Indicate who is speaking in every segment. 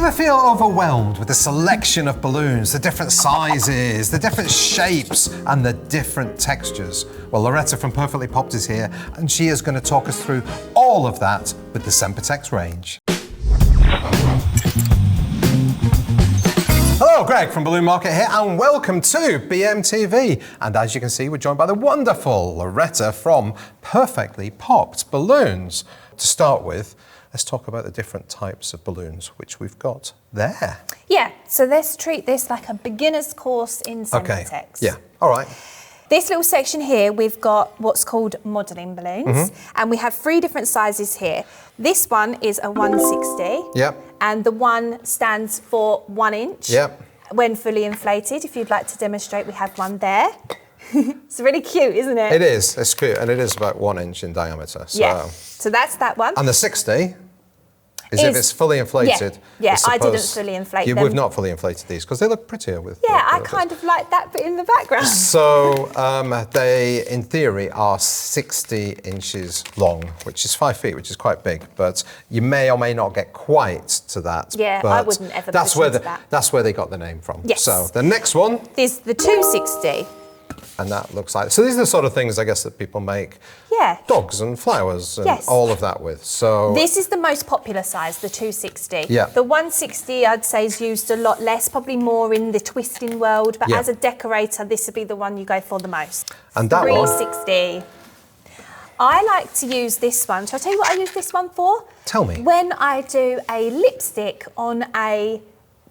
Speaker 1: ever feel overwhelmed with the selection of balloons, the different sizes, the different shapes, and the different textures? Well, Loretta from Perfectly Popped is here, and she is going to talk us through all of that with the Sempertex range. Hello, Greg from Balloon Market here, and welcome to BMTV. And as you can see, we're joined by the wonderful Loretta from Perfectly Popped Balloons. To start with, let's talk about the different types of balloons which we've got there.
Speaker 2: Yeah, so let's treat this like a beginner's course in Sempertex.
Speaker 1: Okay, yeah, all right.
Speaker 2: This little section here, we've got what's called modelling balloons, and we have 3 different sizes here. This one is a 160,
Speaker 1: Yep.
Speaker 2: and the one stands for 1 inch.
Speaker 1: Yep.
Speaker 2: When fully inflated. If you'd like to demonstrate, we have one there. It's really cute, isn't it?
Speaker 1: It is, it's cute, and it is about 1 inch in diameter. So.
Speaker 2: Yeah, so that's that one.
Speaker 1: And the 60 is if it's fully inflated.
Speaker 2: Yeah, I didn't fully inflate them.
Speaker 1: We've not fully inflated these because they look prettier with.
Speaker 2: Yeah, I kind of like that bit in the background.
Speaker 1: So they, in theory, are 60 inches long, which is 5 feet, which is quite big. But you may or may not get quite to that.
Speaker 2: Yeah, I wouldn't ever push into that.
Speaker 1: That's where they got the name from.
Speaker 2: Yes.
Speaker 1: So the next one.
Speaker 2: There's the 260.
Speaker 1: And that looks like, so these are the sort of things, I guess, that people make dogs and flowers and all of that with. So
Speaker 2: this is the most popular size, the 260.
Speaker 1: Yeah.
Speaker 2: The 160, I'd say, is used a lot less, probably more in the twisting world. But as a decorator, this would be the one you go for the most.
Speaker 1: And that
Speaker 2: 360. I like to use this one. Shall I tell you what I use this one for?
Speaker 1: Tell me.
Speaker 2: When I do a lipstick on a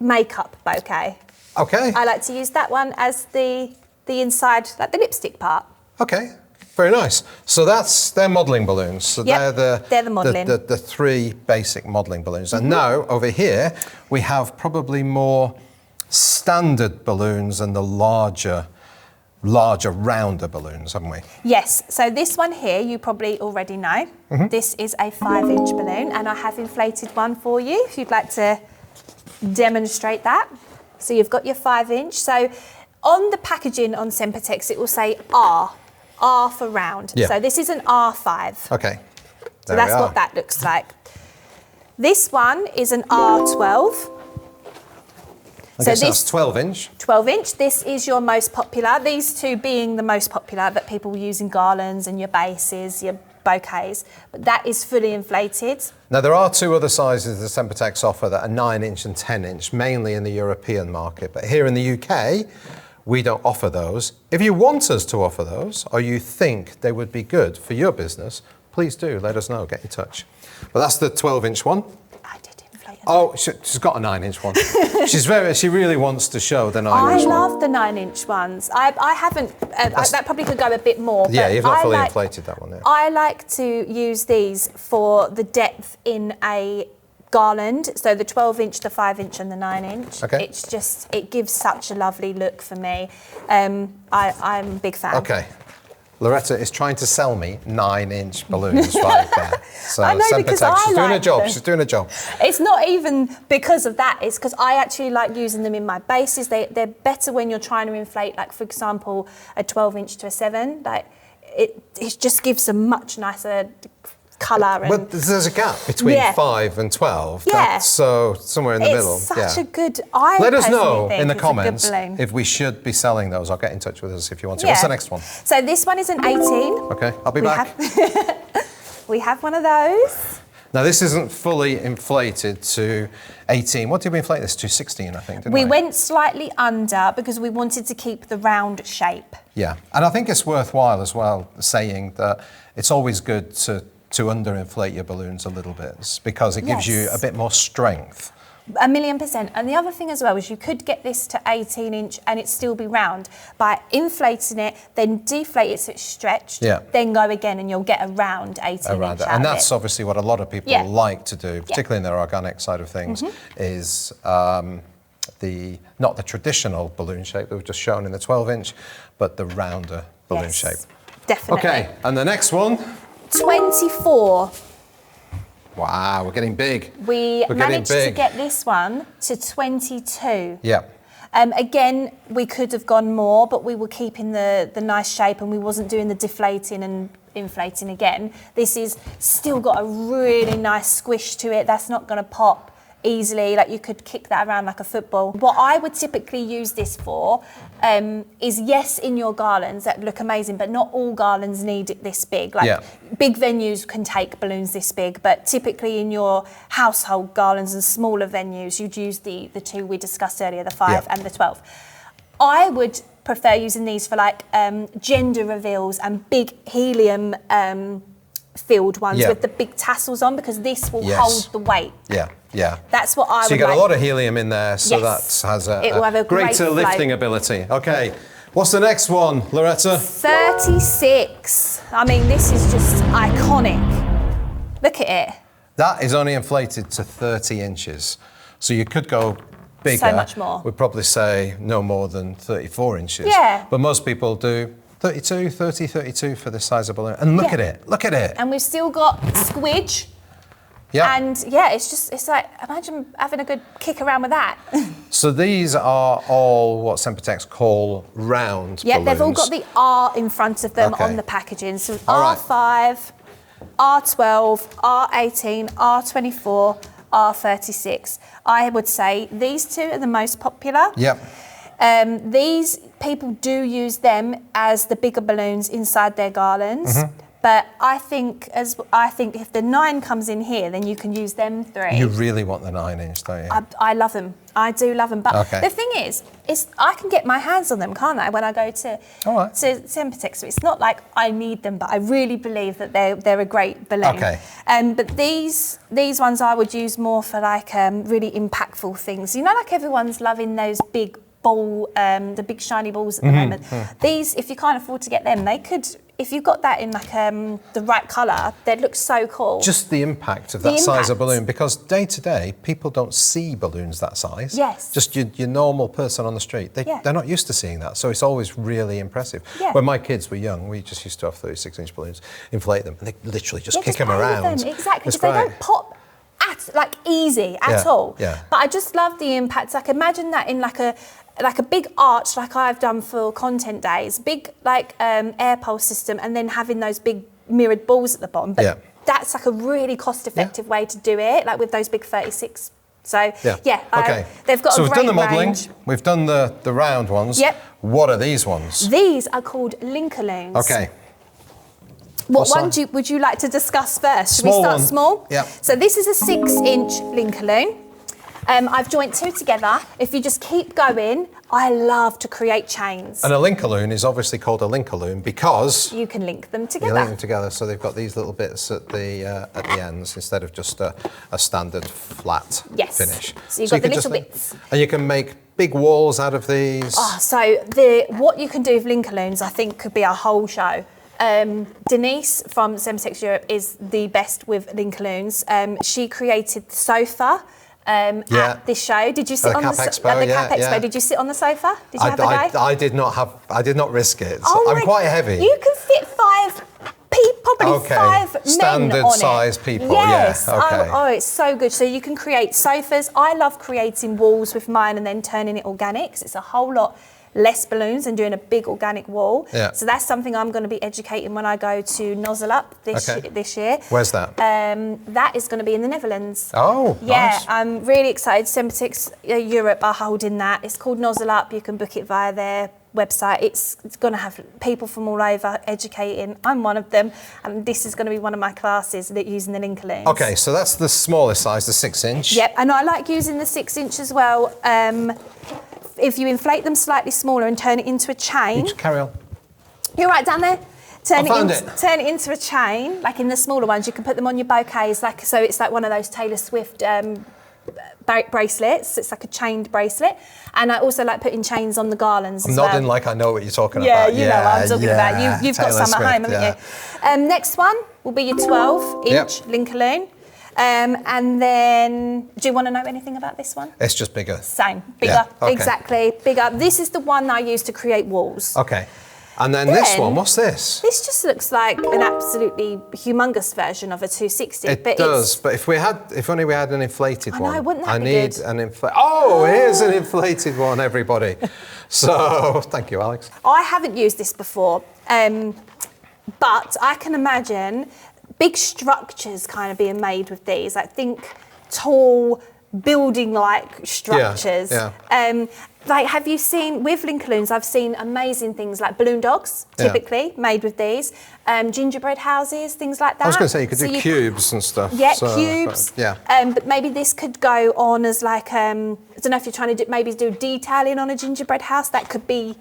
Speaker 2: makeup bouquet.
Speaker 1: Okay.
Speaker 2: I like to use that one as the inside, like the lipstick part.
Speaker 1: Okay, very nice. So they're modelling balloons. So they're the
Speaker 2: modelling.
Speaker 1: The 3 basic modelling balloons. And now over here we have probably more standard balloons and the larger, rounder balloons, haven't we?
Speaker 2: Yes. So this one here, you probably already know. This is a 5-inch balloon, and I have inflated one for you if you'd like to demonstrate that. So you've got your 5-inch. So on the packaging on Sempertex, it will say R for round.
Speaker 1: Yeah.
Speaker 2: So this is an R5.
Speaker 1: Okay.
Speaker 2: So that's what that looks like. This one is an R12.
Speaker 1: I guess that's 12-inch.
Speaker 2: 12-inch. This is your most popular. These 2 being the most popular that people use in garlands and your bases, your bouquets. But that is fully inflated.
Speaker 1: Now there are 2 other sizes that Sempertex offer that are 9-inch and 10-inch, mainly in the European market. But here in the UK, we don't offer those. If you want us to offer those, or you think they would be good for your business, please do let us know. Get in touch. But that's the 12-inch one.
Speaker 2: I did inflate it.
Speaker 1: Oh, she's got a 9-inch one. She really wants to show the 9-inch one.
Speaker 2: I love the 9-inch ones. I haven't. That probably could go a bit more.
Speaker 1: Yeah,
Speaker 2: but
Speaker 1: you've not fully inflated that one. Yeah.
Speaker 2: I like to use these for the depth in a garland. So the 12-inch, the 5-inch, and the 9-inch. Okay. It's just, it gives such a lovely look for me. I'm a big fan.
Speaker 1: Okay. Loretta is trying to sell me 9-inch balloons right there. So
Speaker 2: I know, because
Speaker 1: she's doing a job. She's doing a job.
Speaker 2: It's not even because of that. It's because I actually like using them in my bases. They're better when you're trying to inflate, like for example, a 12-inch to a 7. Like it just gives a much nicer colour.
Speaker 1: But there's a gap between 5 and 12.
Speaker 2: Yeah.
Speaker 1: So somewhere in the middle.
Speaker 2: It's such a good.
Speaker 1: Let us know in the comments if we should be selling those, or get in touch with us if you want to. What's the next one?
Speaker 2: So this one is an 18.
Speaker 1: Okay, I'll be back.
Speaker 2: We have one of those.
Speaker 1: Now this isn't fully inflated to 18. What did we inflate this to? 16, I think, didn't we?
Speaker 2: We went slightly under because we wanted to keep the round shape.
Speaker 1: Yeah, and I think it's worthwhile as well saying that it's always good to underinflate your balloons a little bit, because it gives you a bit more strength.
Speaker 2: 1,000,000%. And the other thing as well is you could get this to 18-inch and it still be round by inflating it, then deflate it so it's stretched, then go again and you'll get a round 18-inch.
Speaker 1: And that's obviously what a lot of people like to do, particularly in their organic side of things, is not the traditional balloon shape that we've just shown in the 12-inch, but the rounder balloon shape.
Speaker 2: Definitely.
Speaker 1: Okay, and the next one?
Speaker 2: 24.
Speaker 1: Wow, we're getting big.
Speaker 2: We managed to get this one to 22.
Speaker 1: Yeah.
Speaker 2: Again, we could have gone more, but we were keeping the nice shape and we wasn't doing the deflating and inflating again. This is still got a really nice squish to it. That's not going to pop easily. Like you could kick that around like a football. What I would typically use this for is, yes, in your garlands that look amazing, but not all garlands need it this big. Like big venues can take balloons this big, but typically in your household garlands and smaller venues, you'd use the two we discussed earlier, the 5 and the 12. I would prefer using these for like gender reveals and big helium filled ones with the big tassels on, because this will hold the weight. That's what I would like.
Speaker 1: So you got a lot of helium in there, so that has
Speaker 2: it will have a
Speaker 1: greater
Speaker 2: great
Speaker 1: lifting ability. Okay, what's the next one, Loretta?
Speaker 2: 36. I mean, this is just iconic. Look at it.
Speaker 1: That is only inflated to 30 inches. So you could go bigger.
Speaker 2: So much more.
Speaker 1: We'd probably say no more than 34 inches.
Speaker 2: Yeah.
Speaker 1: But most people do 32, 30, 32 for this size of balloon. And look at it, look at it.
Speaker 2: And we've still got squidge.
Speaker 1: Yeah.
Speaker 2: And yeah, it's like, imagine having a good kick around with that.
Speaker 1: So these are all what Sempertex call round balloons.
Speaker 2: They've all got the R in front of them on the packaging. So
Speaker 1: All
Speaker 2: R5, R12, R18, R24, R36. I would say these two are the most popular. These people do use them as the bigger balloons inside their garlands. But I think if the 9 comes in here, then you can use them 3.
Speaker 1: You really want the 9-inch, don't you?
Speaker 2: I love them. I do love them. But the thing is I can get my hands on them, can't I, when I go to Sempertex. So it's not like I need them, but I really believe that they're a great balloon. But these ones I would use more for like really impactful things. You know, like everyone's loving those big ball, the big shiny balls at the moment. These, if you can't afford to get them, they could. If you've got that in like the right colour, they'd look so cool.
Speaker 1: Just the impact of that size of balloon, because day to day, people don't see balloons that size. Just your normal person on the street, they're not used to seeing that. So it's always really impressive. When my kids were young, we just used to have 36-inch balloons, inflate them, and they literally just kick them around.
Speaker 2: Exactly, because they don't pop easy at all. But I just love the impact. Like imagine that in like a big arch, like I've done for content days, big like air pulse system, and then having those big mirrored balls at the bottom. But that's like a really cost-effective way to do it, like with those big 36. So they've got a great range. So we've done the modelling, we've
Speaker 1: done the round ones. What are these ones?
Speaker 2: These are called Link-a-loons. What one would you like to discuss first? Should we start small? So this is a 6-inch Link-a-loon. I've joined 2 together. If you just keep going, I love to create chains.
Speaker 1: And a Link-a-loon is obviously called a Link-a-loon because
Speaker 2: you can link them together.
Speaker 1: You link them together, so they've got these little bits at the ends instead of just a standard flat finish.
Speaker 2: So you've got the little bits.
Speaker 1: And you can make big walls out of these.
Speaker 2: So what you can do with Link-a-loons, I think, could be a whole show. Denise from Sempertex Europe is the best with Link-a-loons. She created the sofa at this show. Did you sit on the
Speaker 1: Expo,
Speaker 2: at the Cap Expo? Did you sit on the sofa? Did you have a go?
Speaker 1: I did not risk it. I'm quite heavy.
Speaker 2: You can fit 5 probably 5 men
Speaker 1: standard
Speaker 2: on
Speaker 1: size
Speaker 2: it.
Speaker 1: people.
Speaker 2: Yes. It's so good. So you can create sofas. I love creating walls with mine and then turning it organic. 'Cause it's a whole lot less balloons and doing a big organic wall. So that's something I'm going to be educating when I go to Nozzle Up this year.
Speaker 1: Where's that?
Speaker 2: That is going to be in the Netherlands.
Speaker 1: Nice.
Speaker 2: I'm really excited. Sempertex Europe are holding that. It's called Nozzle Up. You can book it via their website. It's going to have people from all over educating. I'm one of them, and this is going to be one of my classes that using the Link-a-loons.
Speaker 1: Okay, so that's the smallest size, the 6-inch.
Speaker 2: And I like using the 6-inch as well. If you inflate them slightly smaller and turn it into a chain.
Speaker 1: Just carry on.
Speaker 2: You're right down there. Turn
Speaker 1: it
Speaker 2: into a chain, like in the smaller ones. You can put them on your bouquets, so it's like one of those Taylor Swift bracelets. It's like a chained bracelet. And I also like putting chains on the garlands as well.
Speaker 1: I'm nodding like I know what you're talking about.
Speaker 2: Yeah, you know what I'm talking about. You've got some at home, haven't you? Next one will be your 12-inch Link-a-loon. And then, do you want to know anything about this one?
Speaker 1: It's just bigger.
Speaker 2: Same, bigger, exactly, bigger. This is the one I use to create walls.
Speaker 1: And then this one, what's this?
Speaker 2: This just looks like an absolutely humongous version of a 260.
Speaker 1: It does, but if only we had an inflated one.
Speaker 2: I wouldn't that be
Speaker 1: need
Speaker 2: good?
Speaker 1: an inflated. Here's an inflated one, everybody. So, thank you, Alex.
Speaker 2: I haven't used this before, but I can imagine big structures kind of being made with these. Like think tall building-like structures.
Speaker 1: Yeah.
Speaker 2: Like, have you seen, with Link-a-loons, I've seen amazing things like balloon dogs, typically, made with these, gingerbread houses, things like that.
Speaker 1: I was going to say, you could do cubes and stuff.
Speaker 2: Yeah, cubes.
Speaker 1: Yeah.
Speaker 2: But maybe this could go on as like, I don't know if you're trying to maybe do detailing on a gingerbread house. That could be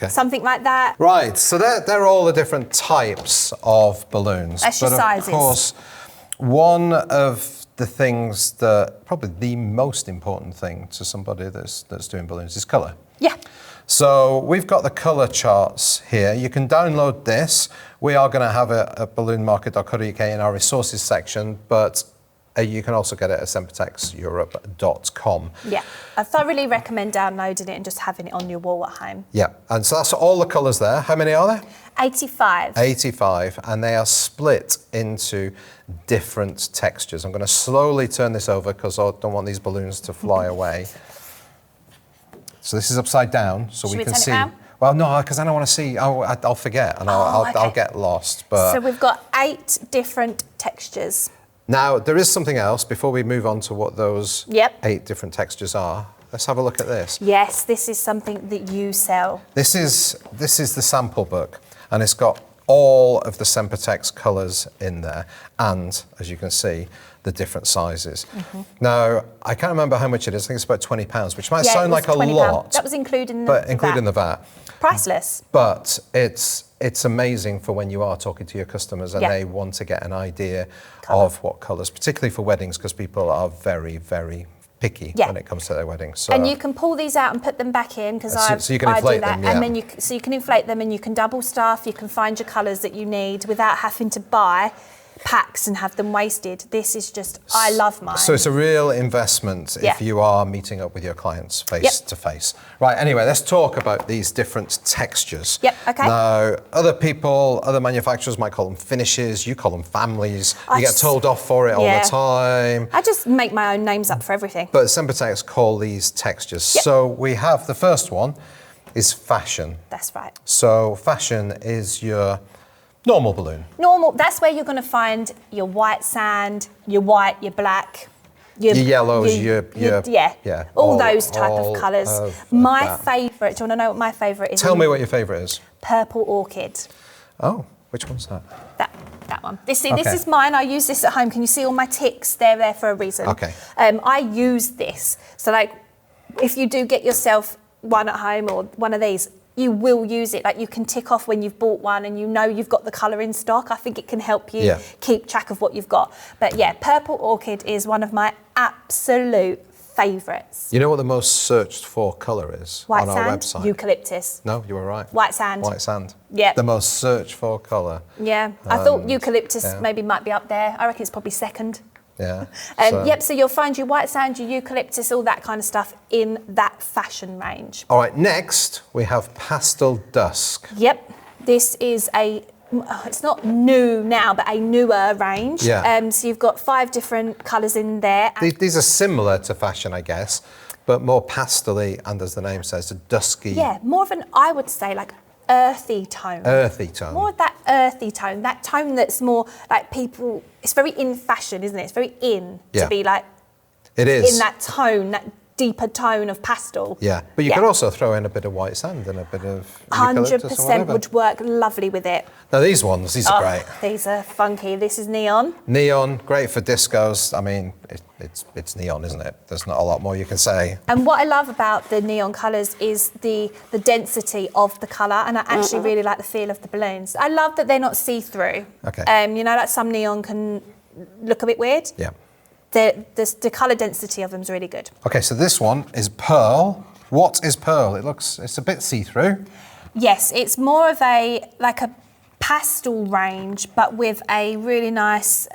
Speaker 2: something like that.
Speaker 1: Right, so they're all the different types of balloons.
Speaker 2: That's your sizes.
Speaker 1: Of course, one of the things that, probably the most important thing to somebody that's doing balloons is colour.
Speaker 2: Yeah.
Speaker 1: So we've got the colour charts here. You can download this. We are going to have a balloonmarket.co.uk in our resources section, but you can also get it at sempertexeurope.com.
Speaker 2: Yeah, I thoroughly recommend downloading it and just having it on your wall at home.
Speaker 1: Yeah, and so that's all the colours there. How many are there?
Speaker 2: 85.
Speaker 1: 85, and they are split into different textures. I'm going to slowly turn this over because I don't want these balloons to fly away. So this is upside down, so we can see.
Speaker 2: Around?
Speaker 1: Well, no, because I don't want to see. I'll forget, and I'll get lost. But
Speaker 2: so we've got 8 different textures.
Speaker 1: Now there is something else before we move on to what those 8 different textures are. Let's have a look at this.
Speaker 2: Yes, this is something that you sell.
Speaker 1: This is the sample book, and it's got all of the Sempertex colours in there, and as you can see, the different sizes. Now, I can't remember how much it is. I think it's about £20, which might sound like a lot.
Speaker 2: That was including the
Speaker 1: but including the VAT.
Speaker 2: Priceless.
Speaker 1: But it's amazing for when you are talking to your customers and they want to get an idea of what colours, particularly for weddings, because people are very, very picky when it comes to their weddings. So,
Speaker 2: and you can pull these out and put them back in because
Speaker 1: so you can inflate
Speaker 2: I do that.
Speaker 1: them,
Speaker 2: And then you can inflate them and you can double staff. You can find your colours that you need without having to buy packs and have them wasted. This is just, I love mine.
Speaker 1: So it's a real investment if you are meeting up with your clients face to face. Right, anyway, let's talk about these different textures.
Speaker 2: Okay.
Speaker 1: Now, other manufacturers might call them finishes, you call them families. You get told off for it all the time.
Speaker 2: I just make my own names up for everything.
Speaker 1: But Sempertex call these textures. So we have the first one is fashion.
Speaker 2: That's right.
Speaker 1: So fashion is your normal balloon.
Speaker 2: Normal, that's where you're going to find your white sand, your white, your black, your
Speaker 1: yellows,
Speaker 2: all those type of colours. My favourite, do you want to know what my favourite is?
Speaker 1: Tell me what your favourite is.
Speaker 2: Purple orchid.
Speaker 1: Oh, which one's that?
Speaker 2: That one. This is mine. I use this at home. Can you see all my ticks? They're there for a reason.
Speaker 1: Okay.
Speaker 2: I use this. So like, if you do get yourself one at home or one of these, you will use it. Like, you can tick off when you've bought one and you know you've got the colour in stock. I think it can help you keep track of what you've got. But yeah, purple orchid is one of my absolute favourites.
Speaker 1: You know what the most searched for colour is on our website?
Speaker 2: Eucalyptus.
Speaker 1: No, you were right.
Speaker 2: White sand.
Speaker 1: White sand.
Speaker 2: Yeah.
Speaker 1: The most searched for colour.
Speaker 2: Yeah. I thought eucalyptus maybe might be up there. I reckon it's probably second.
Speaker 1: Yeah.
Speaker 2: So you'll find your white sand, your eucalyptus, all that kind of stuff in that fashion range.
Speaker 1: All right, next we have pastel dusk.
Speaker 2: Yep. This is it's not new now, but a newer range.
Speaker 1: Yeah.
Speaker 2: So you've got 5 different colours in there.
Speaker 1: These are similar to fashion, I guess, but more pastel-y, and as the name says, a dusky.
Speaker 2: Yeah, more of an, I would say, like earthy tone.
Speaker 1: Earthy tone.
Speaker 2: More of that earthy tone, that tone that's more like people, it's very in fashion, isn't it? It's very in to be like,
Speaker 1: it is.
Speaker 2: In that tone, that deeper tone of pastel.
Speaker 1: Yeah, but you could also throw in a bit of white sand and a bit of
Speaker 2: 100% would work lovely with it.
Speaker 1: Now these are great.
Speaker 2: These are funky. This is neon.
Speaker 1: Neon, great for discos. I mean, it's neon, isn't it? There's not a lot more you can say.
Speaker 2: And what I love about the neon colours is the density of the colour, and I actually really like the feel of the balloons. I love that they're not see-through.
Speaker 1: Okay.
Speaker 2: You know, like some neon can look a bit weird.
Speaker 1: Yeah.
Speaker 2: The colour density of them is really good.
Speaker 1: Okay, so this one is pearl. What is pearl? It's a bit see-through.
Speaker 2: Yes, it's more of a pastel range, but with a really nice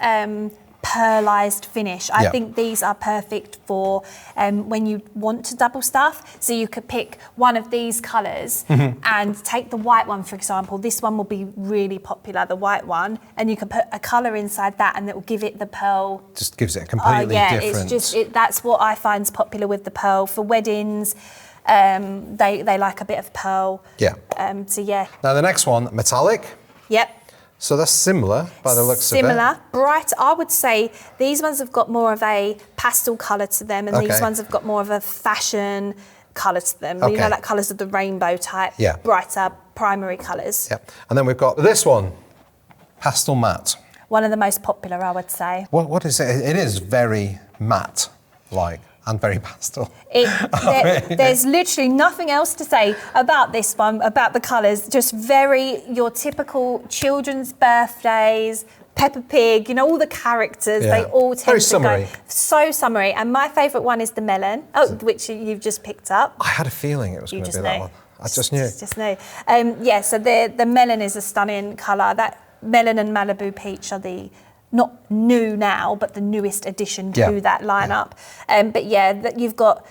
Speaker 2: pearlized finish. I think these are perfect for when you want to double stuff. So you could pick one of these colours and take the white one, for example. This one will be really popular, the white one, and you can put a colour inside that and it will give it the pearl.
Speaker 1: Just gives it a completely different...
Speaker 2: It's just, that's what I find is popular with the pearl. For weddings, they like a bit of pearl.
Speaker 1: Yeah.
Speaker 2: So yeah.
Speaker 1: Now the next one, metallic.
Speaker 2: Yep.
Speaker 1: So that's similar by the looks of it.
Speaker 2: Similar, bright. I would say these ones have got more of a pastel colour to them, and these ones have got more of a fashion colour to them. You know, like colours of the rainbow type, brighter primary colours.
Speaker 1: Yeah. And then we've got this one, pastel matte.
Speaker 2: One of the most popular, I would say.
Speaker 1: What is it? It is very matte-like and very pastel.
Speaker 2: There's literally nothing else to say about this one, about the colours. Just very your typical children's birthdays, Peppa Pig, you know, all the characters, they all tend to go. So summery. And my favourite one is the melon, which you've just picked up.
Speaker 1: I had a feeling it was going to be that one. I just knew.
Speaker 2: Just knew. So the melon is a stunning colour. That melon and Malibu peach are the not new now, but the newest addition to that lineup. But that you've got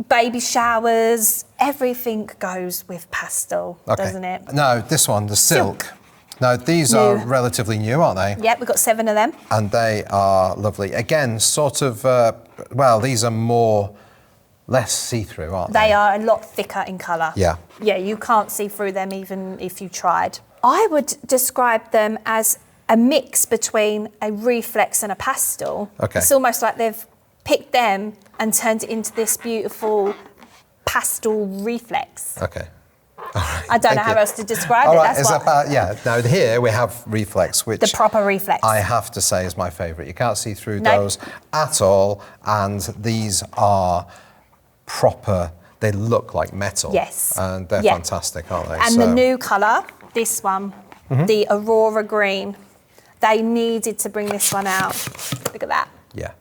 Speaker 2: baby showers, everything goes with pastel, doesn't it?
Speaker 1: No, this one, the silk. Now, these are relatively new, aren't they?
Speaker 2: Yep, we've got 7 of them.
Speaker 1: And they are lovely. Again, sort of, these are less see-through, aren't they?
Speaker 2: They are a lot thicker in colour.
Speaker 1: Yeah.
Speaker 2: Yeah, you can't see through them even if you tried. I would describe them as a mix between a reflex and a pastel.
Speaker 1: Okay.
Speaker 2: It's almost like they've picked them and turned it into this beautiful pastel reflex.
Speaker 1: Okay. All right.
Speaker 2: I don't know how else to describe it.
Speaker 1: That's now here we have reflex, which
Speaker 2: the proper reflex,
Speaker 1: I have to say is my favourite. You can't see through those at all, and these are proper. They look like metal.
Speaker 2: Yes.
Speaker 1: And they're fantastic, aren't they?
Speaker 2: And the new colour, this one, the Aurora Green. They needed to bring this one out. Look at that.
Speaker 1: Yeah.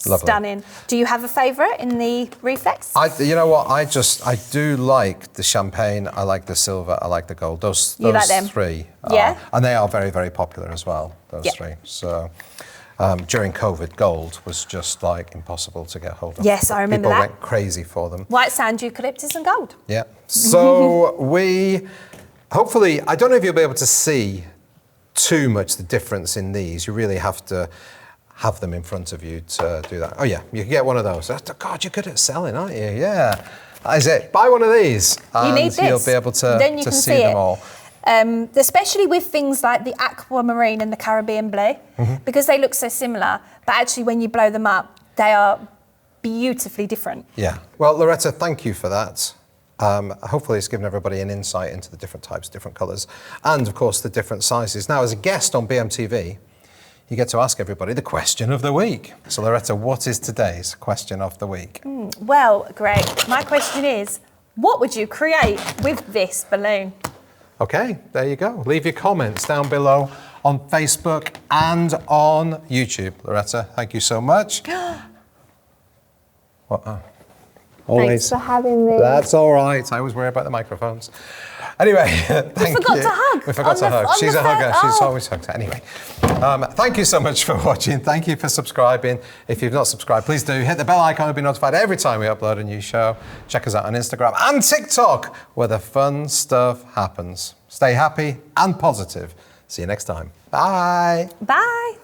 Speaker 1: Lovely.
Speaker 2: Stunning. Do you have a favourite in the reflex?
Speaker 1: You know what? I do like the champagne. I like the silver. I like the gold. Those
Speaker 2: like them?
Speaker 1: 3.
Speaker 2: Yeah.
Speaker 1: And they are very, very popular as well. Those 3. So during COVID, gold was just like impossible to get hold of.
Speaker 2: Yes, I remember
Speaker 1: People
Speaker 2: that.
Speaker 1: went crazy for them.
Speaker 2: White sand, eucalyptus, and gold.
Speaker 1: Yeah. So hopefully, I don't know if you'll be able to see too much the difference in these. You really have to have them in front of you to do that. Oh yeah, you can get one of those. God, you're good at selling, aren't you? Yeah, that is it. Buy one of these and
Speaker 2: you need this.
Speaker 1: You'll be able to see them all.
Speaker 2: Especially with things like the aquamarine and the Caribbean blue, because they look so similar, but actually when you blow them up, they are beautifully different.
Speaker 1: Yeah. Well, Loretta, thank you for that. Hopefully it's given everybody an insight into the different types, different colours, and of course the different sizes. Now, as a guest on BMTV, you get to ask everybody the question of the week. So Loretta, what is today's question of the week?
Speaker 2: Well, Greg, my question is, what would you create with this balloon?
Speaker 1: Okay, there you go. Leave your comments down below on Facebook and on YouTube. Loretta, thank you so much. What? Always.
Speaker 2: Thanks for having me.
Speaker 1: That's all right. I always worry about the microphones. Anyway, thank you.
Speaker 2: We forgot to hug.
Speaker 1: We forgot to hug. She's a hugger. She's always hugged. Anyway, thank you so much for watching. Thank you for subscribing. If you've not subscribed, please do. Hit the bell icon to be notified every time we upload a new show. Check us out on Instagram and TikTok, where the fun stuff happens. Stay happy and positive. See you next time. Bye.
Speaker 2: Bye.